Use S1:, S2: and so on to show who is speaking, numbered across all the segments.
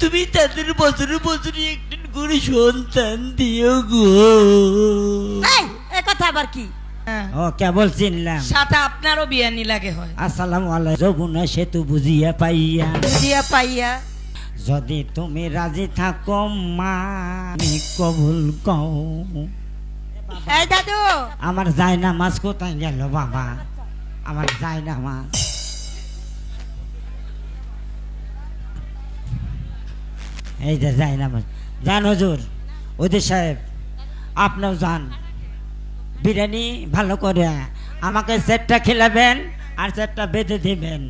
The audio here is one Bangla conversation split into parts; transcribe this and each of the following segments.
S1: তুমি তাদের বছরে বছরে একদিন করে সন্তান দিও গো।
S2: এই কথা আবার কি?
S1: ও কেবল চিনলাম,
S3: সাথে আপনারও বিয়ানি লাগে হয়।
S1: আসসালামু আলাইকুম। যমুনা সেতু বুঝিয়া পাইয়া,
S2: বুঝিয়া পাইয়া
S1: যদি তুমি রাজি থাকো মা আমি কবুল কও।
S2: এই দাদু,
S1: আমার জায়নামাজ কোথায় গেল বাবা? আমার জায়নামাজ এই যে জায়নামাজ। যান হুজুর, ওদের সাহেব আপনিও যান, বিরিয়ানি ভালো করে আমাকে সেটটা খেলাবেন আর সেটটা বেঁধে দিবেন।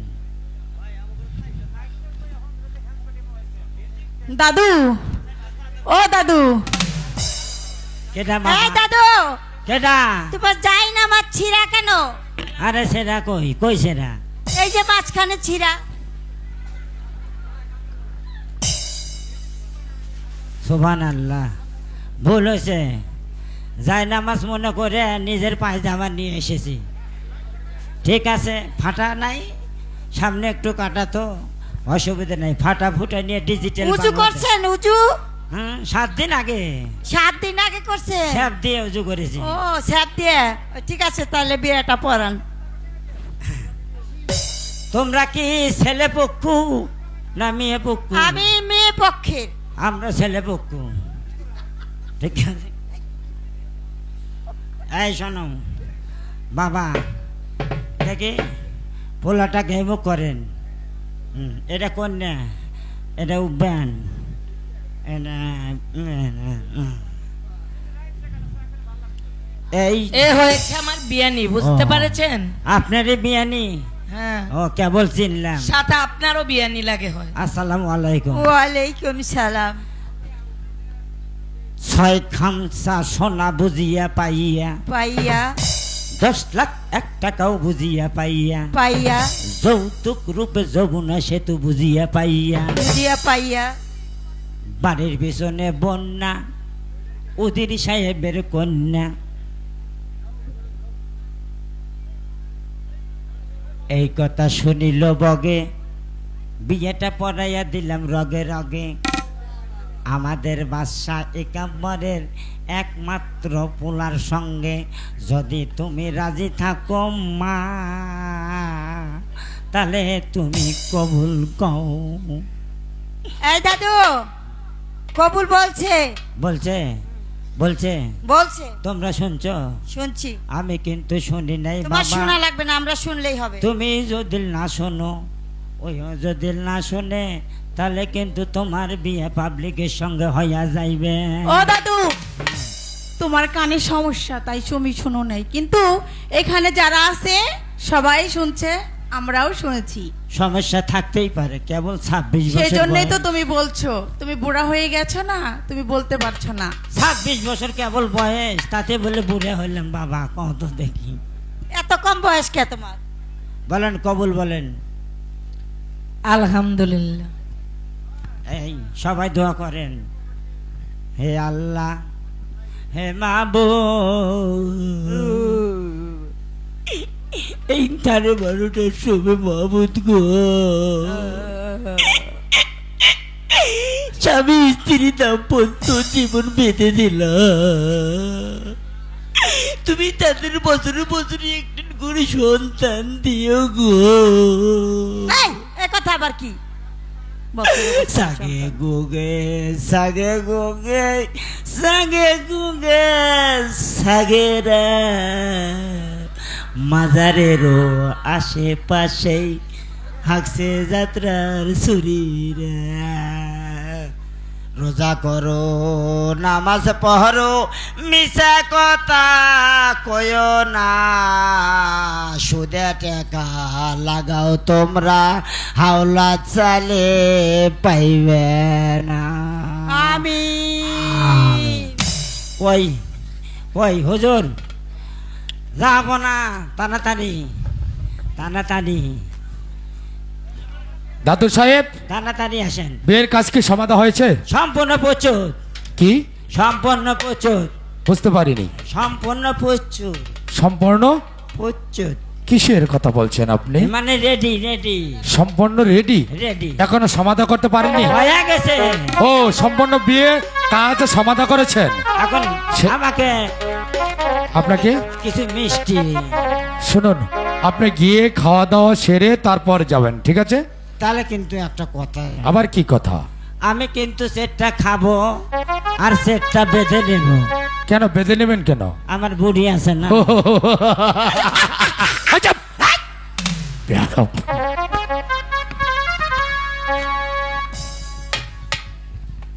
S2: দাদু, ও দাদু,
S1: কেডা
S2: এই
S1: বাবা?
S2: দাদু,
S1: কেডা?
S2: তোমার যাই না মাছ ছিঁড়া কেন?
S1: আরে সেরা কই কই সেরা?
S2: এই যে মাঝখানে ছিঁড়া।
S1: সুবহানাল্লাহ, ভুল হয়েছে। জায়নামাজ মনে করে নিজের পায়জামা নিয়ে এসেছি। ঠিক আছে, ফাটা নাই, সামনে একটু কাটা তো অসুবিধা নাই, ফাটা ফুটা নিয়ে ডিজিটাল
S2: উঁচু করছেন? উঁচু
S1: 7 দিন আগে
S2: 7 দিন আগে করছে?
S1: স্যাপ দিয়ে উজু করেছি।
S2: ও স্যাপ দিয়ে, ঠিক আছে তাহলে বিয়েটা পড়ান।
S1: তোমরা কি ছেলে পক্ষ না মেয়ে পক্ষ?
S2: আমি মেয়ে পক্ষের।
S1: আমরা ছেলে পক্ষ। ঠিক আছে, এই শোনো বাবা, দেখি পোলাটা গেম করেন। এটা কন্যা, এটা উব্বান, এটা এই
S3: এ হয়েছে আমার বিয়ানি, বুঝতে
S1: ও।
S3: পারেছেন?
S1: আপনারই বিয়ানি?
S3: হ্যাঁ,
S1: ও কেবল চিনলাম।
S3: সাথে আপনারও বিয়ানি লাগে হয়।
S1: আসসালামু আলাইকুম।
S2: ওয়ালাইকুম সালাম।
S1: 6 খামসা সোনা বুঝিয়া পাইয়া,
S2: পাইয়া
S1: 10 লাখ 1 টাকাও বুঝিয়া পাইয়া,
S2: পাইয়া
S1: যৌতুক রূপে যমুনা সেতু বুঝিয়া পাইয়া,
S2: বুঝিয়া পাইয়া
S1: বাড়ির পিছনে বন্যা, উদির সাহেবের কন্যা। এই কথা শুনিল বগে, বিয়েটা পড়াইয়া দিলাম রগে রগে। আমাদের বাদশা একাম্বরের একমাত্র পোলার সঙ্গে যদি তুমি রাজি থাকো মা, তাহলে তুমি কবুল কও।
S2: এই দাদু, কবুল বলছে?
S1: বলছে বলছে
S2: বলছে।
S1: তোমরা শুনছো?
S2: শুনছি।
S1: আমি কিন্তু শুনি নাই
S2: তোমার
S1: বাবা।
S2: শোনা লাগবে না, আমরা শুনলেই হবে।
S1: তুমি যদি না শোনো, ওই যদি না শোনে, তাহলে কিন্তু তোমার বিয়ে পাবলিকের সঙ্গে হইয়া যাইবে।
S4: ও দাদু, তোমার কানে সমস্যা তাই তুমি শুনো নাই, কিন্তু এখানে যারা আছে সবাই শুনছে, আমরাও শুনেছি।
S1: সমস্যা থাকতেই পারে, কেবল 26
S4: সেই
S1: বছর
S4: জন্যই তো
S1: বয়স।
S4: তুমি বলছো, তুমি বুড়া হয়ে গেছো না, তুমি বলতে পারছো না।
S1: 26 বছর কেবল বয়স, তাতে বলে বুড়ে হইলাম বাবা? কত দেখি।
S2: এত কম বয়স কে তোমার?
S1: বলেন কবুল বলেন।
S3: আলহামদুলিল্লাহ।
S1: এই সবাই দোয়া করেন, হে আল্লাহ, হে মাবুদ, এই 12টার সময় মাবুদ গো, স্বামী স্ত্রী দাম্পত্য জীবন বেঁধে দিলাম, তুমি তাদের বছরে বছরে একদিন করে সন্তান দিও গো।
S2: এই কথা আবার কি?
S1: সাগে গুগে সাগে গুগে সাগে গুগে সাগেরা, মাজারেরও আশেপাশেই হাঁকছে যাত্রার সুরিরা। রোজা করো, নামাজ পড়ো, মিছা কথা কয়ো না, সুদে টাকা লাগাও তোমরা, হাওলা চালে পাইবে না।
S2: আমি
S1: ওই ওই হুজুর, যাব না, তাড়াতাড়ি তাড়াতাড়ি
S5: দাদু সাহেব,
S1: তাড়াতাড়ি আসেন।
S5: বিয়ের কাজ কি সমাধা হয়েছে?
S1: সম্পূর্ণ প্রচুর,
S5: কি?
S1: সম্পূর্ণ প্রচুর,
S5: বুঝতে পারিনি।
S1: সম্পূর্ণ প্রচুর,
S5: সম্পূর্ণ
S1: প্রচুর।
S5: কিসের কথা বলছেন আপনি?
S1: মানে রেডি রেডি
S5: সম্পূর্ণ রেডি?
S1: রেডি
S5: এখনো সমাধা করতে পারেনি?
S1: হয়ে গেছে।
S5: ও সম্পূর্ণ বিয়ে কাজ সমাধা করেছেন?
S1: এখন
S5: সে-
S1: আমাকে
S5: আপনাকে
S1: কিছু মিষ্টি।
S5: শুনুন, আপনি গিয়ে খাওয়া দাওয়া সেরে তারপর যাবেন, ঠিক আছে?
S1: তাহলে কিন্তু একটা কথা,
S5: আবার কি কথা?
S1: আমি কিন্তু সেটটা খাবো আর সেটটা বেঁধে নেব।
S5: কেন বেঁধে নেবেন কেন?
S1: আমার বুড়ি আছে না।
S5: আচ্ছা, বেয়াদব।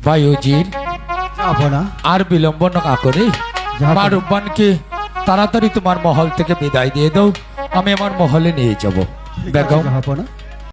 S5: ভাই উজির, আর বিলম্ব না করে মা রূপবানকে তাড়াতাড়ি তোমার মহল থেকে বিদায় দিয়ে দাও, আমি আমার মহলে নিয়ে যাব। বেগম,